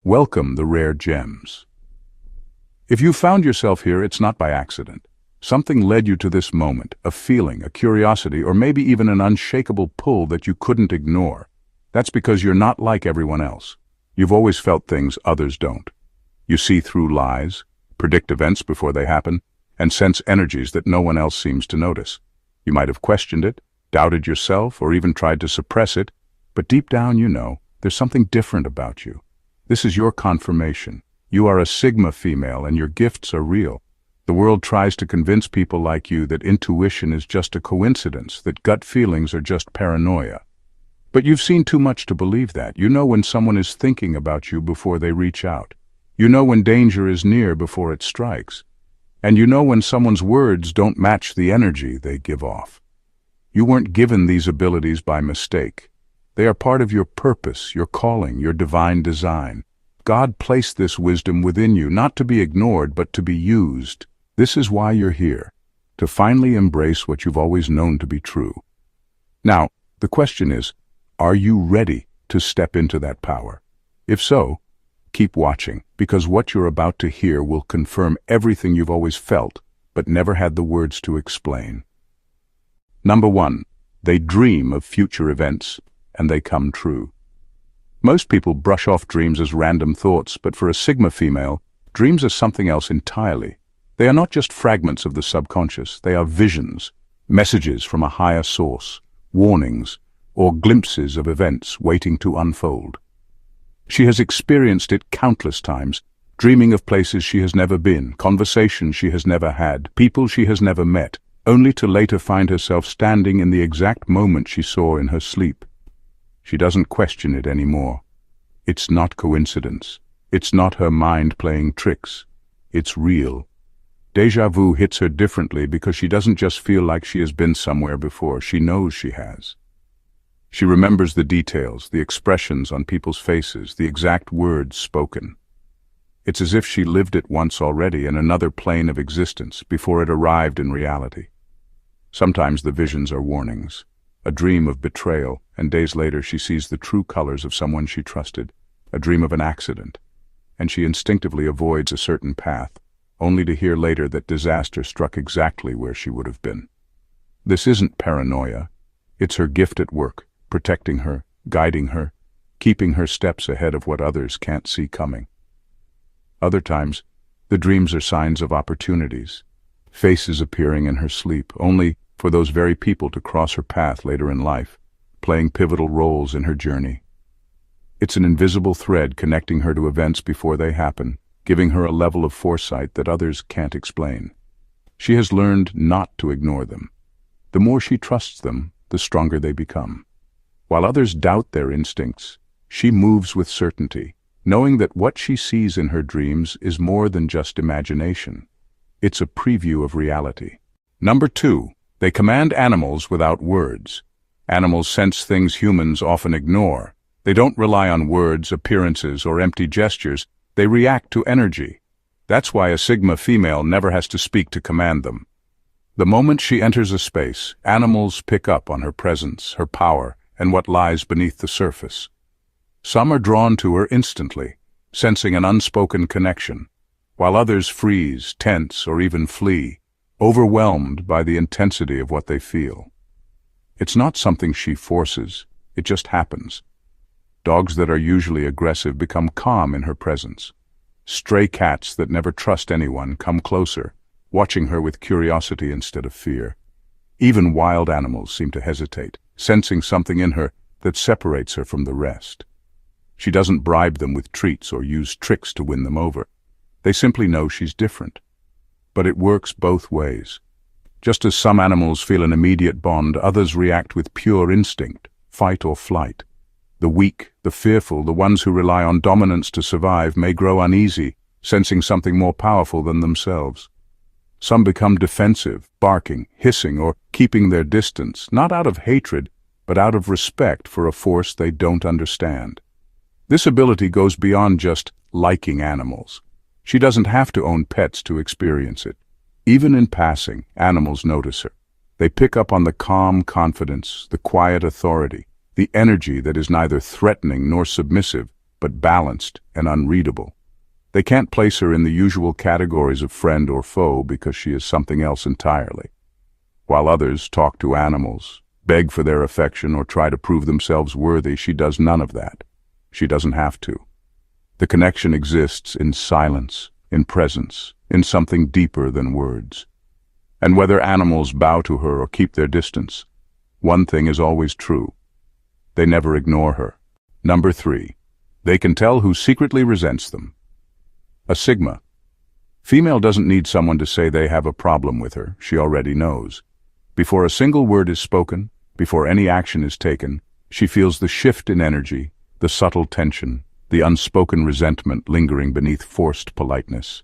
Welcome the rare gems. If you found yourself here, it's not by accident. Something led you to this moment, a feeling, a curiosity, or maybe even an unshakable pull that you couldn't ignore. That's because you're not like everyone else. You've always felt things others don't. You see through lies, predict events before they happen, and sense energies that no one else seems to notice. You might have questioned it, doubted yourself, or even tried to suppress it, but deep down you know there's something different about you. This is your confirmation. You are a Sigma female and your gifts are real. The world tries to convince people like you that intuition is just a coincidence, that gut feelings are just paranoia. But you've seen too much to believe that. You know when someone is thinking about you before they reach out. You know when danger is near before it strikes. And you know when someone's words don't match the energy they give off. You weren't given these abilities by mistake. They are part of your purpose, your calling, your divine design. God placed this wisdom within you, not to be ignored, but to be used. This is why you're here, to finally embrace what you've always known to be true. Now, the question is, are you ready to step into that power? If so, keep watching, because what you're about to hear will confirm everything you've always felt, but never had the words to explain. Number 1, they dream of future events, and they come true. Most people brush off dreams as random thoughts, but for a Sigma female, dreams are something else entirely. They are not just fragments of the subconscious, they are visions, messages from a higher source, warnings, or glimpses of events waiting to unfold. She has experienced it countless times, dreaming of places she has never been, conversations she has never had, people she has never met, only to later find herself standing in the exact moment she saw in her sleep. She doesn't question it anymore. It's not coincidence. It's not her mind playing tricks. It's real. Deja vu hits her differently because she doesn't just feel like she has been somewhere before, she knows she has. She remembers the details, the expressions on people's faces, the exact words spoken. It's as if she lived it once already in another plane of existence before it arrived in reality. Sometimes the visions are warnings. A dream of betrayal, and days later she sees the true colors of someone she trusted, a dream of an accident, and she instinctively avoids a certain path, only to hear later that disaster struck exactly where she would have been. This isn't paranoia. It's her gift at work, protecting her, guiding her, keeping her steps ahead of what others can't see coming. Other times, the dreams are signs of opportunities, faces appearing in her sleep, only for those very people to cross her path later in life, playing pivotal roles in her journey. It's an invisible thread connecting her to events before they happen, giving her a level of foresight that others can't explain. She has learned not to ignore them. The more she trusts them, the stronger they become. While others doubt their instincts, she moves with certainty, knowing that what she sees in her dreams is more than just imagination. It's a preview of reality. Number 2, they command animals without words. Animals sense things humans often ignore. They don't rely on words, appearances, or empty gestures. They react to energy. That's why a Sigma female never has to speak to command them. The moment she enters a space, animals pick up on her presence, her power, and what lies beneath the surface. Some are drawn to her instantly, sensing an unspoken connection, while others freeze, tense, or even flee, overwhelmed by the intensity of what they feel. It's not something she forces, it just happens. Dogs that are usually aggressive become calm in her presence. Stray cats that never trust anyone come closer, watching her with curiosity instead of fear. Even wild animals seem to hesitate, sensing something in her that separates her from the rest. She doesn't bribe them with treats or use tricks to win them over. They simply know she's different. But it works both ways. Just as some animals feel an immediate bond, others react with pure instinct, fight or flight. The weak, the fearful, the ones who rely on dominance to survive may grow uneasy, sensing something more powerful than themselves. Some become defensive, barking, hissing, or keeping their distance, not out of hatred, but out of respect for a force they don't understand. This ability goes beyond just liking animals. She doesn't have to own pets to experience it. Even in passing, animals notice her. They pick up on the calm confidence, the quiet authority, the energy that is neither threatening nor submissive, but balanced and unreadable. They can't place her in the usual categories of friend or foe because she is something else entirely. While others talk to animals, beg for their affection, or try to prove themselves worthy, she does none of that. She doesn't have to. The connection exists in silence, in presence, in something deeper than words. And whether animals bow to her or keep their distance, one thing is always true. They never ignore her. Number 3. They can tell who secretly resents them. A Sigma. Female doesn't need someone to say they have a problem with her. She already knows. Before a single word is spoken, before any action is taken, she feels the shift in energy, the subtle tension, the unspoken resentment lingering beneath forced politeness.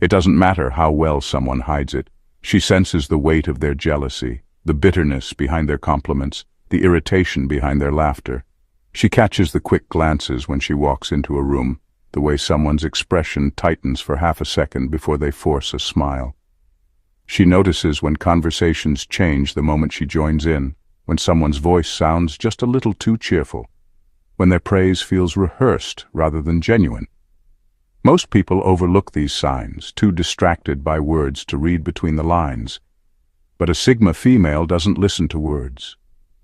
It doesn't matter how well someone hides it. She senses the weight of their jealousy, the bitterness behind their compliments, the irritation behind their laughter. She catches the quick glances when she walks into a room, the way someone's expression tightens for half a second before they force a smile. She notices when conversations change the moment she joins in, when someone's voice sounds just a little too cheerful, when their praise feels rehearsed rather than genuine. Most people overlook these signs, too distracted by words to read between the lines. But a Sigma female doesn't listen to words.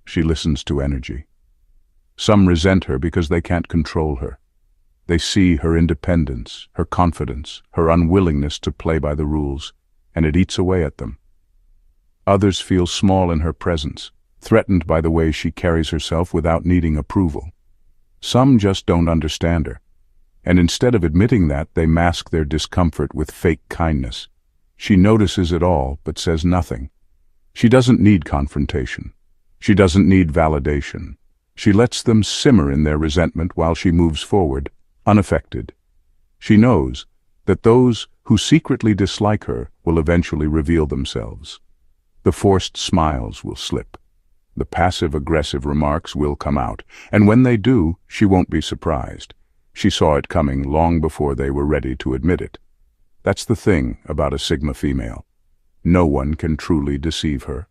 She listens to energy. Some resent her because they can't control her. They see her independence, her confidence, her unwillingness to play by the rules, and it eats away at them. Others feel small in her presence, threatened by the way she carries herself without needing approval. Some just don't understand her, and instead of admitting that, they mask their discomfort with fake kindness. She notices it all, but says nothing. She doesn't need confrontation. She doesn't need validation. She lets them simmer in their resentment while she moves forward, unaffected. She knows that those who secretly dislike her will eventually reveal themselves. The forced smiles will slip. The passive-aggressive remarks will come out, and when they do, she won't be surprised. She saw it coming long before they were ready to admit it. That's the thing about a Sigma female. No one can truly deceive her.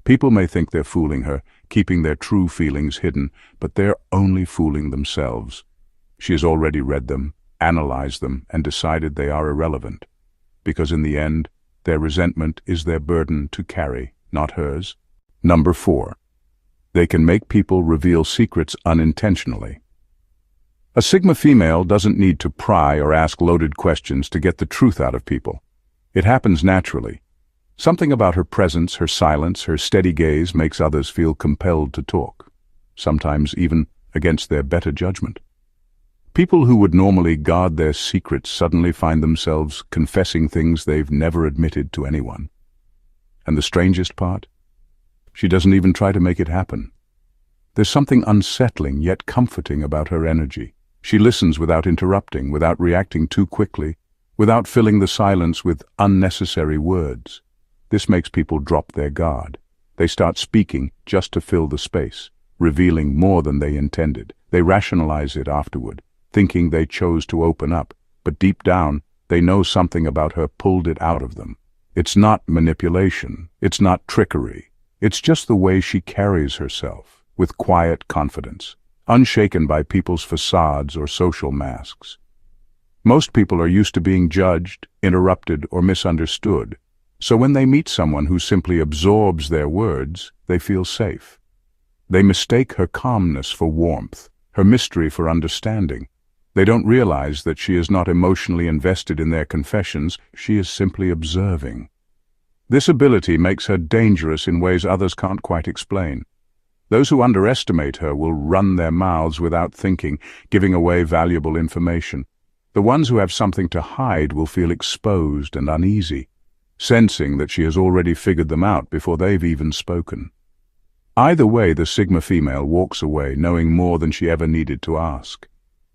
People may think they're fooling her, keeping their true feelings hidden, but they're only fooling themselves. She has already read them, analyzed them, and decided they are irrelevant. Because in the end, their resentment is their burden to carry, not hers. Number 4. They can make people reveal secrets unintentionally. A Sigma female doesn't need to pry or ask loaded questions to get the truth out of people. It happens naturally. Something about her presence, her silence, her steady gaze makes others feel compelled to talk, sometimes even against their better judgment. People who would normally guard their secrets suddenly find themselves confessing things they've never admitted to anyone. And the strangest part? She doesn't even try to make it happen. There's something unsettling yet comforting about her energy. She listens without interrupting, without reacting too quickly, without filling the silence with unnecessary words. This makes people drop their guard. They start speaking just to fill the space, revealing more than they intended. They rationalize it afterward, thinking they chose to open up, but deep down, they know something about her pulled it out of them. It's not manipulation. It's not trickery. It's just the way she carries herself, with quiet confidence, unshaken by people's facades or social masks. Most people are used to being judged, interrupted, or misunderstood, so when they meet someone who simply absorbs their words, they feel safe. They mistake her calmness for warmth, her mystery for understanding. They don't realize that she is not emotionally invested in their confessions, she is simply observing. This ability makes her dangerous in ways others can't quite explain. Those who underestimate her will run their mouths without thinking, giving away valuable information. The ones who have something to hide will feel exposed and uneasy, sensing that she has already figured them out before they've even spoken. Either way, the Sigma female walks away knowing more than she ever needed to ask.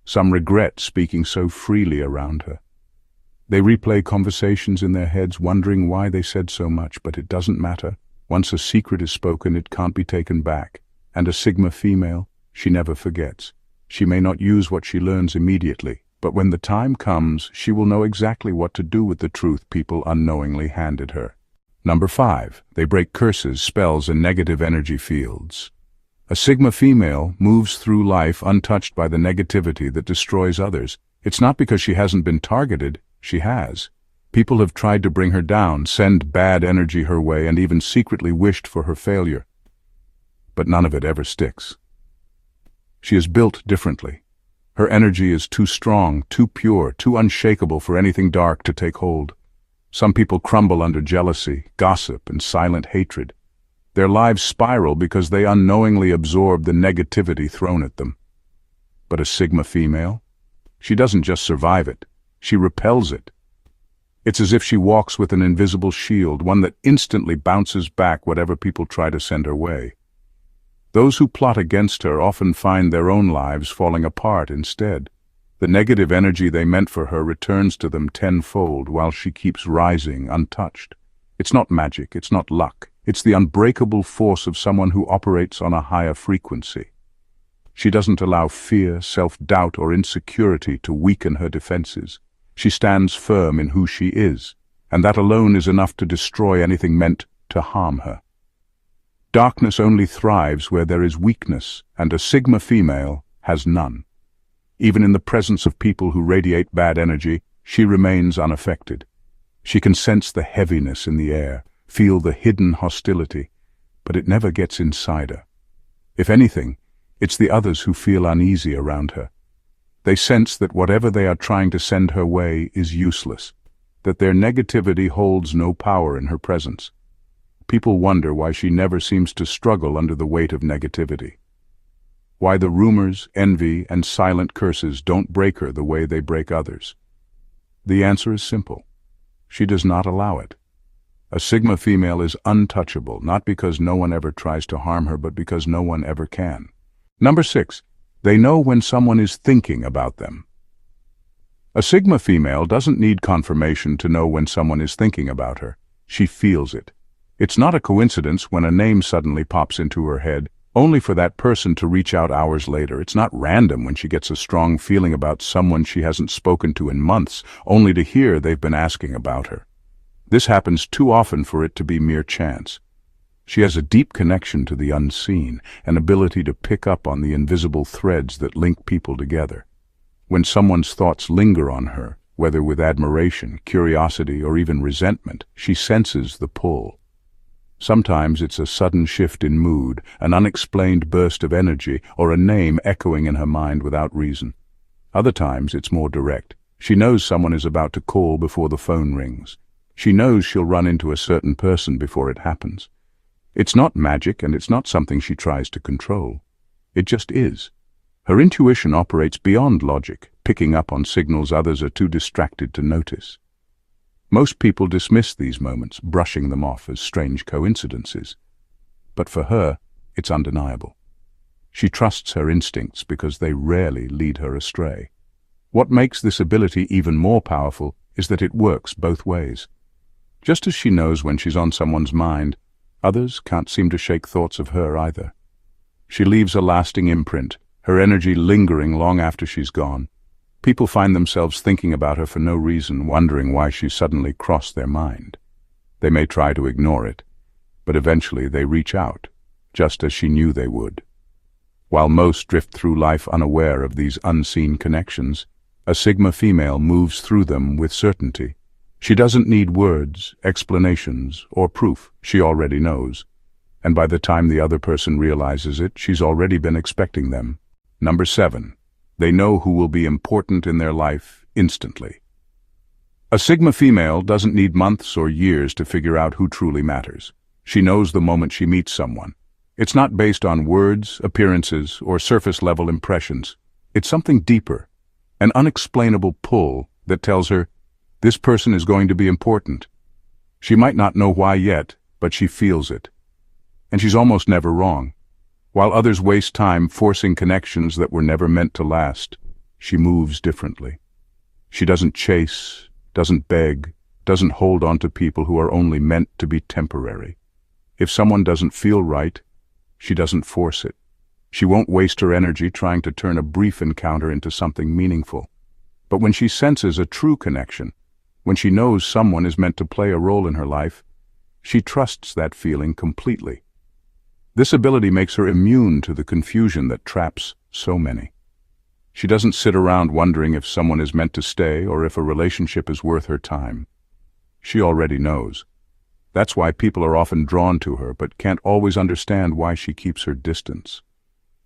Some regret speaking so freely around her. They replay conversations in their heads, wondering why they said so much, but it doesn't matter. Once a secret is spoken, it can't be taken back. And a Sigma female, she never forgets. She may not use what she learns immediately, but when the time comes, she will know exactly what to do with the truth people unknowingly handed her. Number 5. They break curses, spells, and negative energy fields. A Sigma female moves through life untouched by the negativity that destroys others. It's not because she hasn't been targeted, she has. People have tried to bring her down, send bad energy her way, and even secretly wished for her failure. But none of it ever sticks. She is built differently. Her energy is too strong, too pure, too unshakable for anything dark to take hold. Some people crumble under jealousy, gossip, and silent hatred. Their lives spiral because they unknowingly absorb the negativity thrown at them. But a Sigma female? She doesn't just survive it, she repels it. It's as if she walks with an invisible shield, one that instantly bounces back whatever people try to send her way. Those who plot against her often find their own lives falling apart instead. The negative energy they meant for her returns to them tenfold while she keeps rising untouched. It's not magic, it's not luck. It's the unbreakable force of someone who operates on a higher frequency. She doesn't allow fear, self-doubt, or insecurity to weaken her defenses. She stands firm in who she is, and that alone is enough to destroy anything meant to harm her. Darkness only thrives where there is weakness, and a Sigma female has none. Even in the presence of people who radiate bad energy, she remains unaffected. She can sense the heaviness in the air, feel the hidden hostility, but it never gets inside her. If anything, it's the others who feel uneasy around her. They sense that whatever they are trying to send her way is useless, that their negativity holds no power in her presence. People wonder why she never seems to struggle under the weight of negativity. Why the rumors, envy, and silent curses don't break her the way they break others. The answer is simple. She does not allow it. A Sigma female is untouchable, not because no one ever tries to harm her, but because no one ever can. Number 6. They know when someone is thinking about them. A Sigma female doesn't need confirmation to know when someone is thinking about her. She feels it. It's not a coincidence when a name suddenly pops into her head, only for that person to reach out hours later. It's not random when she gets a strong feeling about someone she hasn't spoken to in months, only to hear they've been asking about her. This happens too often for it to be mere chance. She has a deep connection to the unseen, an ability to pick up on the invisible threads that link people together. When someone's thoughts linger on her, whether with admiration, curiosity, or even resentment, she senses the pull. Sometimes it's a sudden shift in mood, an unexplained burst of energy, or a name echoing in her mind without reason. Other times it's more direct. She knows someone is about to call before the phone rings. She knows she'll run into a certain person before it happens. It's not magic, and it's not something she tries to control. It just is. Her intuition operates beyond logic, picking up on signals others are too distracted to notice. Most people dismiss these moments, brushing them off as strange coincidences. But for her, it's undeniable. She trusts her instincts because they rarely lead her astray. What makes this ability even more powerful is that it works both ways. Just as she knows when she's on someone's mind, others can't seem to shake thoughts of her either. She leaves a lasting imprint, her energy lingering long after she's gone. People find themselves thinking about her for no reason, wondering why she suddenly crossed their mind. They may try to ignore it, but eventually they reach out, just as she knew they would. While most drift through life unaware of these unseen connections, a Sigma female moves through them with certainty. She doesn't need words, explanations, or proof. She already knows. And by the time the other person realizes it, she's already been expecting them. Number 7. They know who will be important in their life instantly. A Sigma female doesn't need months or years to figure out who truly matters. She knows the moment she meets someone. It's not based on words, appearances, or surface-level impressions. It's something deeper, an unexplainable pull that tells her, this person is going to be important. She might not know why yet, but she feels it. And she's almost never wrong. While others waste time forcing connections that were never meant to last, she moves differently. She doesn't chase, doesn't beg, doesn't hold on to people who are only meant to be temporary. If someone doesn't feel right, she doesn't force it. She won't waste her energy trying to turn a brief encounter into something meaningful. But when she senses a true connection, when she knows someone is meant to play a role in her life, she trusts that feeling completely. This ability makes her immune to the confusion that traps so many. She doesn't sit around wondering if someone is meant to stay or if a relationship is worth her time. She already knows. That's why people are often drawn to her but can't always understand why she keeps her distance.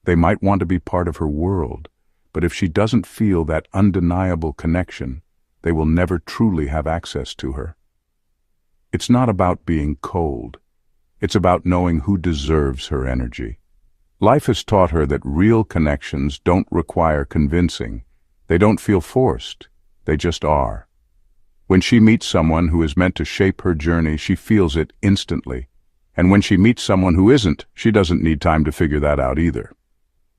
They might want to be part of her world, but if she doesn't feel that undeniable connection, they will never truly have access to her. It's not about being cold. It's about knowing who deserves her energy. Life has taught her that real connections don't require convincing. They don't feel forced. They just are. When she meets someone who is meant to shape her journey, she feels it instantly. And when she meets someone who isn't, she doesn't need time to figure that out either.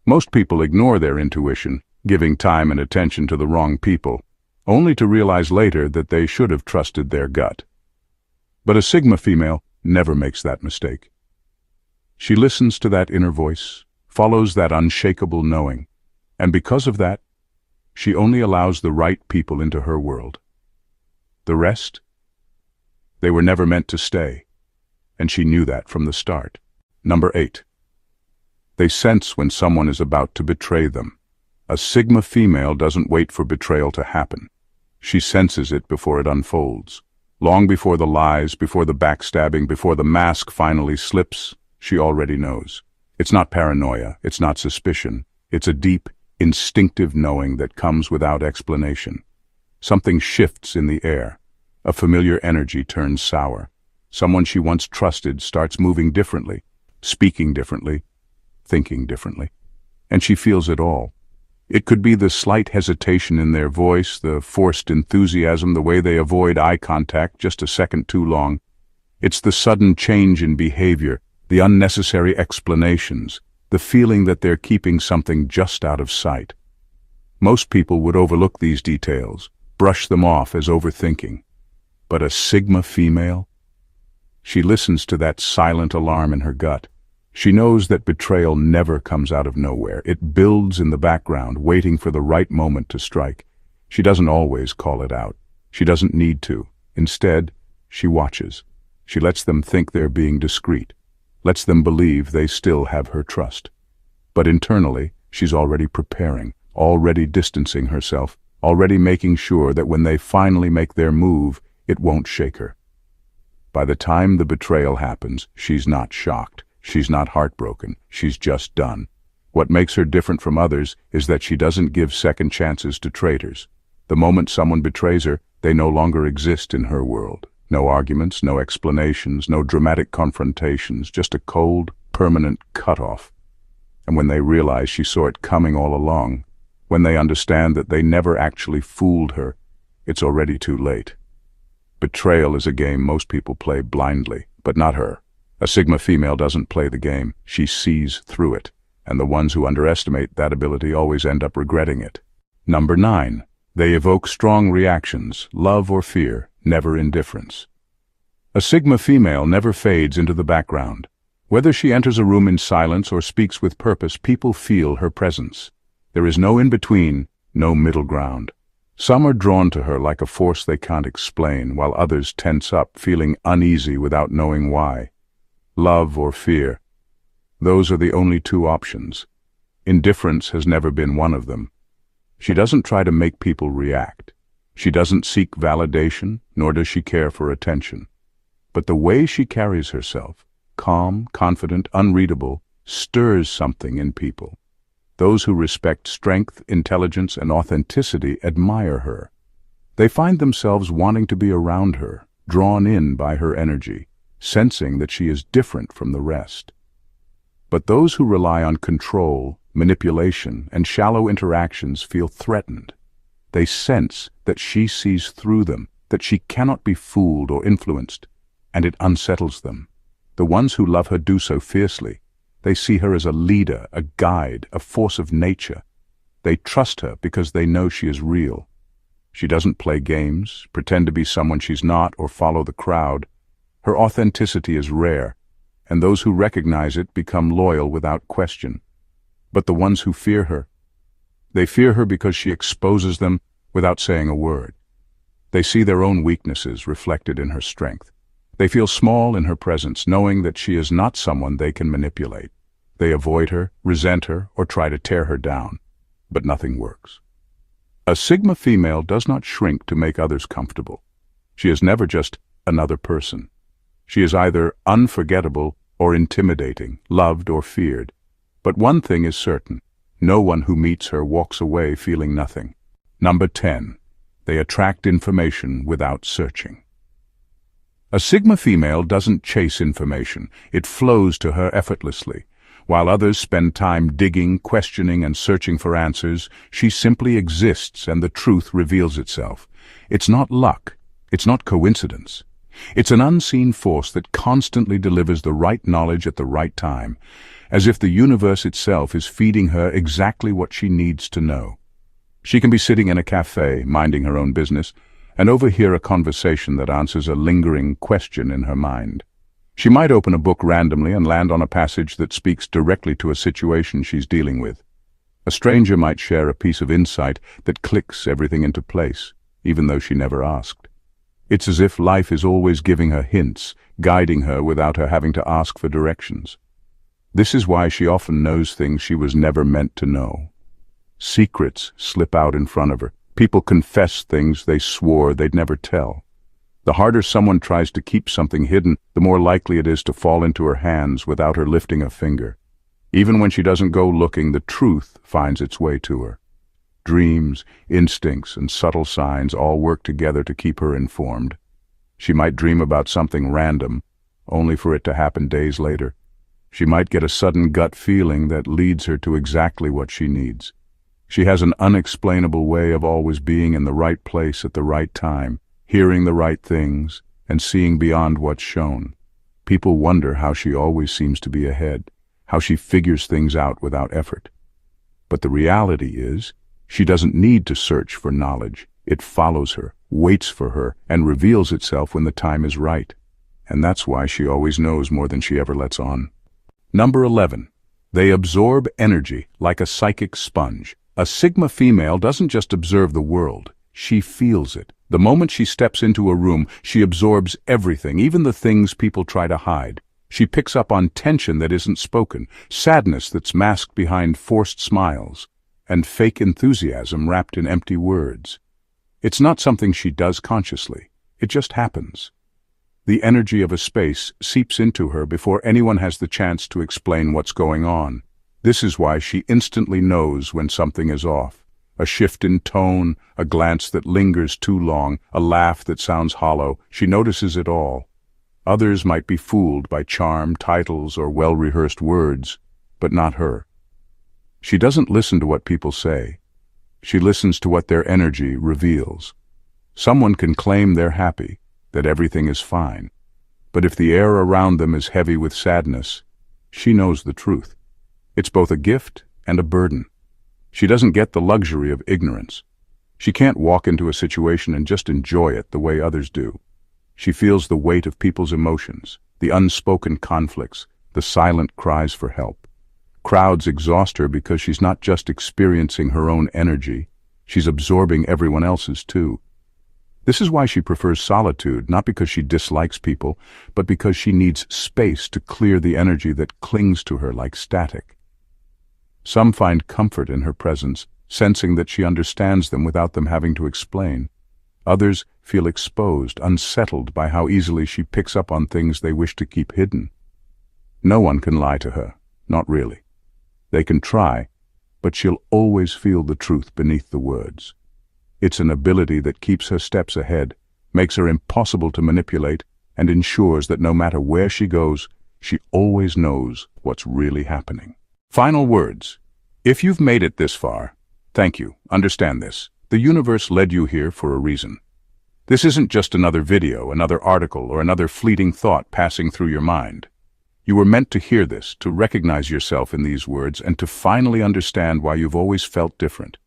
Most people ignore their intuition, giving time and attention to the wrong people, only to realize later that they should have trusted their gut. But a Sigma female never makes that mistake. She listens to that inner voice, follows that unshakable knowing, and because of that, she only allows the right people into her world. The rest? They were never meant to stay, and she knew that from the start. Number 8. They sense when someone is about to betray them. A Sigma female doesn't wait for betrayal to happen. She senses it before it unfolds. Long before the lies, before the backstabbing, before the mask finally slips, she already knows. It's not paranoia, it's not suspicion. It's a deep, instinctive knowing that comes without explanation. Something shifts in the air. A familiar energy turns sour. Someone she once trusted starts moving differently, speaking differently, thinking differently. And she feels it all. It could be the slight hesitation in their voice, the forced enthusiasm, the way they avoid eye contact just a second too long. It's the sudden change in behavior, the unnecessary explanations, the feeling that they're keeping something just out of sight. Most people would overlook these details, brush them off as overthinking. But a Sigma female? She listens to that silent alarm in her gut. She knows that betrayal never comes out of nowhere. It builds in the background, waiting for the right moment to strike. She doesn't always call it out. She doesn't need to. Instead, she watches. She lets them think they're being discreet, lets them believe they still have her trust. But internally, she's already preparing, already distancing herself, already making sure that when they finally make their move, it won't shake her. By the time the betrayal happens, she's not shocked. She's not heartbroken. She's just done. What makes her different from others is that she doesn't give second chances to traitors. The moment someone betrays her, they no longer exist in her world. No arguments, no explanations, no dramatic confrontations, just a cold, permanent cutoff. And when they realize she saw it coming all along, when they understand that they never actually fooled her, it's already too late. Betrayal is a game most people play blindly, but not her. A Sigma female doesn't play the game, she sees through it, and the ones who underestimate that ability always end up regretting it. Number 9. They evoke strong reactions, love or fear, never indifference. A Sigma female never fades into the background. Whether she enters a room in silence or speaks with purpose, people feel her presence. There is no in-between, no middle ground. Some are drawn to her like a force they can't explain, while others tense up, feeling uneasy without knowing why. Love or fear. Those are the only two options. Indifference has never been one of them. She doesn't try to make people react. She doesn't seek validation, nor does she care for attention. But the way she carries herself, calm, confident, unreadable, stirs something in people. Those who respect strength, intelligence, and authenticity admire her. They find themselves wanting to be around her, drawn in by her energy, sensing that she is different from the rest. But those who rely on control, manipulation, and shallow interactions feel threatened. They sense that she sees through them, that she cannot be fooled or influenced, and it unsettles them. The ones who love her do so fiercely. They see her as a leader, a guide, a force of nature. They trust her because they know she is real. She doesn't play games, pretend to be someone she's not, or follow the crowd. Her authenticity is rare, and those who recognize it become loyal without question. But the ones who fear her, they fear her because she exposes them without saying a word. They see their own weaknesses reflected in her strength. They feel small in her presence, knowing that she is not someone they can manipulate. They avoid her, resent her, or try to tear her down. But nothing works. A Sigma female does not shrink to make others comfortable. She is never just another person. She is either unforgettable or intimidating, loved or feared. But one thing is certain: no one who meets her walks away feeling nothing. Number 10. They attract information without searching. A Sigma female doesn't chase information. It flows to her effortlessly. While others spend time digging, questioning, and searching for answers, she simply exists and the truth reveals itself. It's not luck. It's not coincidence. It's an unseen force that constantly delivers the right knowledge at the right time, as if the universe itself is feeding her exactly what she needs to know. She can be sitting in a cafe, minding her own business, and overhear a conversation that answers a lingering question in her mind. She might open a book randomly and land on a passage that speaks directly to a situation she's dealing with. A stranger might share a piece of insight that clicks everything into place, even though she never asked. It's as if life is always giving her hints, guiding her without her having to ask for directions. This is why she often knows things she was never meant to know. Secrets slip out in front of her. People confess things they swore they'd never tell. The harder someone tries to keep something hidden, the more likely it is to fall into her hands without her lifting a finger. Even when she doesn't go looking, the truth finds its way to her. Dreams, instincts, and subtle signs all work together to keep her informed. She might dream about something random, only for it to happen days later. She might get a sudden gut feeling that leads her to exactly what she needs. She has an unexplainable way of always being in the right place at the right time, hearing the right things, and seeing beyond what's shown. People wonder how she always seems to be ahead, how she figures things out without effort. But the reality is, she doesn't need to search for knowledge. It follows her, waits for her, and reveals itself when the time is right. And that's why she always knows more than she ever lets on. Number 11. They absorb energy like a psychic sponge. A Sigma female doesn't just observe the world, she feels it. The moment she steps into a room, she absorbs everything, even the things people try to hide. She picks up on tension that isn't spoken, sadness that's masked behind forced smiles, and fake enthusiasm wrapped in empty words. It's not something she does consciously, it just happens. The energy of a space seeps into her before anyone has the chance to explain what's going on. This is why she instantly knows when something is off. A shift in tone, a glance that lingers too long, a laugh that sounds hollow. She notices it all. Others might be fooled by charm, titles, or well-rehearsed words, but not her. She doesn't listen to what people say. She listens to what their energy reveals. Someone can claim they're happy, that everything is fine. But if the air around them is heavy with sadness, she knows the truth. It's both a gift and a burden. She doesn't get the luxury of ignorance. She can't walk into a situation and just enjoy it the way others do. She feels the weight of people's emotions, the unspoken conflicts, the silent cries for help. Crowds exhaust her because she's not just experiencing her own energy, she's absorbing everyone else's too. This is why she prefers solitude, not because she dislikes people, but because she needs space to clear the energy that clings to her like static. Some find comfort in her presence, sensing that she understands them without them having to explain. Others feel exposed, unsettled by how easily she picks up on things they wish to keep hidden. No one can lie to her, not really. They can try, but she'll always feel the truth beneath the words. It's an ability that keeps her steps ahead, makes her impossible to manipulate, and ensures that no matter where she goes, she always knows what's really happening. Final words. If you've made it this far, thank you. Understand this. The universe led you here for a reason. This isn't just another video, another article, or another fleeting thought passing through your mind. You were meant to hear this, to recognize yourself in these words, and to finally understand why you've always felt different.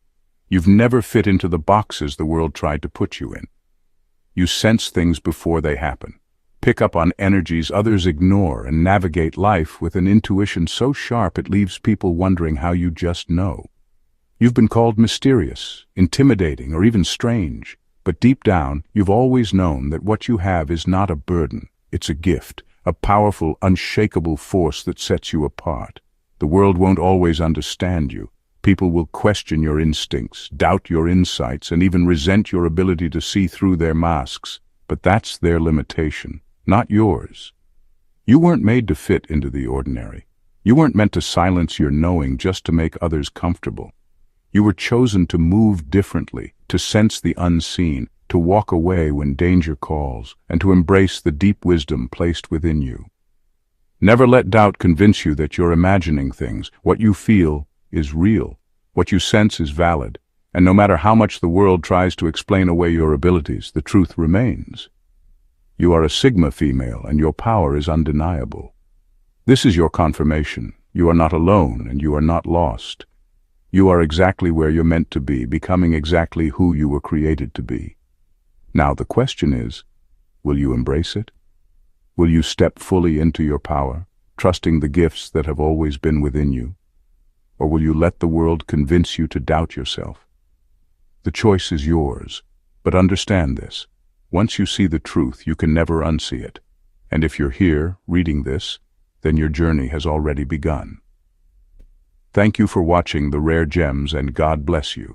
You've never fit into the boxes the world tried to put you in. You sense things before they happen, pick up on energies others ignore, and navigate life with an intuition so sharp it leaves people wondering how you just know. You've been called mysterious, intimidating, or even strange, but deep down, you've always known that what you have is not a burden. It's a gift, a powerful, unshakable force that sets you apart. The world won't always understand you. People will question your instincts, doubt your insights, and even resent your ability to see through their masks. But that's their limitation, not yours. You weren't made to fit into the ordinary. You weren't meant to silence your knowing just to make others comfortable. You were chosen to move differently, to sense the unseen, to walk away when danger calls, and to embrace the deep wisdom placed within you. Never let doubt convince you that you're imagining things. What you feel is real. What you sense is valid. And no matter how much the world tries to explain away your abilities, the truth remains. You are a Sigma female, and your power is undeniable. This is your confirmation. You are not alone, and you are not lost. You are exactly where you're meant to be, becoming exactly who you were created to be. Now the question is, will you embrace it? Will you step fully into your power, trusting the gifts that have always been within you? Or will you let the world convince you to doubt yourself? The choice is yours, but understand this. Once you see the truth, you can never unsee it. And if you're here, reading this, then your journey has already begun. Thank you for watching The Rare Gems, and God bless you.